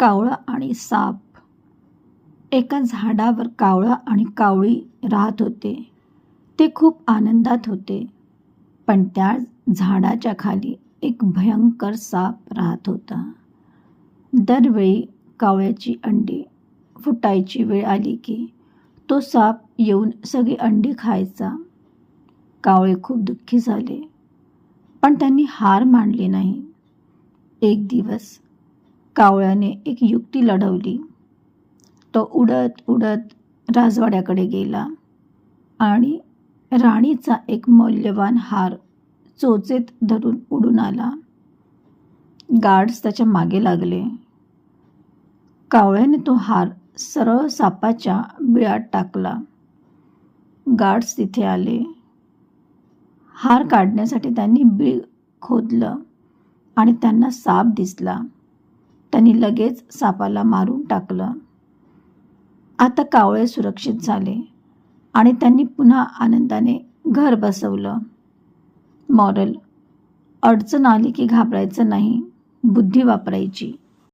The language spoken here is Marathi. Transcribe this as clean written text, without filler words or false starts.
कावळा आणि साप. एका झाडावर कावळा आणि कावळी राहत होते. ते खूप आनंदात होते. पण त्या झाडाच्या खाली एक भयंकर साप राहत होता. दरवेळी कावळ्याची अंडी फुटायची वेळ आली की तो साप येऊन सगळी अंडी खायचा. कावळे खूप दुःखी झाले, पण त्यांनी हार मानली नाही. एक दिवस कावळ्याने एक युक्ती लढवली. तो उडत उडत राजवाड्याकडे गेला आणि राणीचा एक मौल्यवान हार चोचेत धरून उडून आला. गार्ड्स त्याच्या मागे लागले. कावळ्याने तो हार सरळ सापाच्या बिळात टाकला. गार्ड्स तिथे आले. हार काढण्यासाठी त्यांनी बीळ खोदलं आणि त्यांना साप दिसला. त्यांनी लगेच सापाला मारून टाकलं. आता कावळे सुरक्षित झाले आणि त्यांनी पुन्हा आनंदाने घर बसवलं. मॉरल: अडचण आली की घाबरायचं नाही, बुद्धी वापरायची.